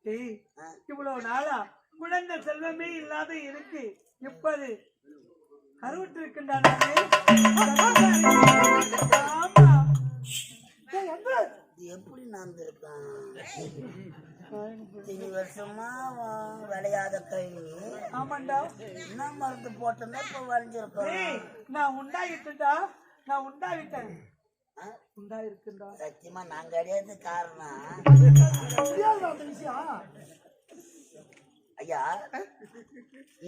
இவ்வளவு நாளா குழந்தை செல்வமே இல்லாத இருக்கு. இப்போது கருவுற்று இருக்கின்றானே. எப்படி நடந்திருக்கான்? இத்தனை வருஷமா விளையாத கல்வி. ஆமாண்டா. என்ன மருந்து போட்டோன்னா இப்ப விளைஞ்சிருக்கேன். நான் உண்டாகிட்டா, நான் உண்டாகிட்டேன். உண்டாயிருக்குண்டா. சத்தியமா நான் கிடையாது காரணம். ஐயா,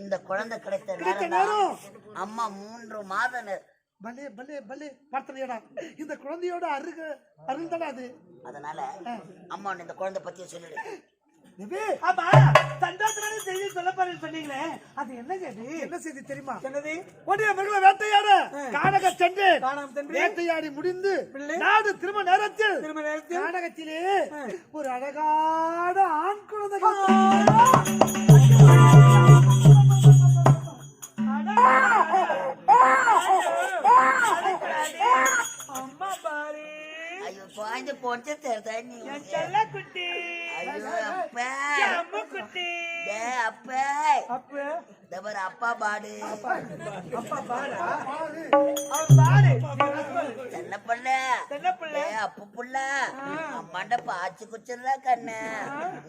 இந்த குழந்தை கிடைத்த நேரம் அம்மா 3 மாதம் பலே பலே பலே பார்த்தனையடா. இந்த குழந்தையோட அருள் தானே அது. அதனால அம்மா இந்த குழந்தை பத்தியே சொல்லிடு. ஆமா, சந்தோஷமான செய்தி சொல்ல போறேன்னு சொன்னீங்களே, அது என்ன செய்தி? என்ன செய்தி தெரியுமா? என்னது? ஒன்றிய மகளை வேட்டையாட கானக சென்று சென்று வேட்டையாடி முடிந்து நாடு திரும்ப நேரத்தில் கானகத்திலே ஒரு அழகான ஆண் குழந்தை. அம்மா பாரு. ஐயோ, குழந்தை போட்டு தெரியுதா நீ? செல்ல குட்டி. ஐயோ அப்பா, அம்மா குட்டி. அப்பா அப்பா தபர் அப்பா பாடு. அப்பா பாரு. அவன் பாரு. என்ன பண்ண? என்ன புள்ள? அப்பு புள்ள அம்மாண்ட பாய்ச்சி குச்சிடுறா கண்ணு.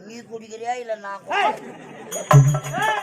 நீ குடிக்கிறியா இல்ல நான்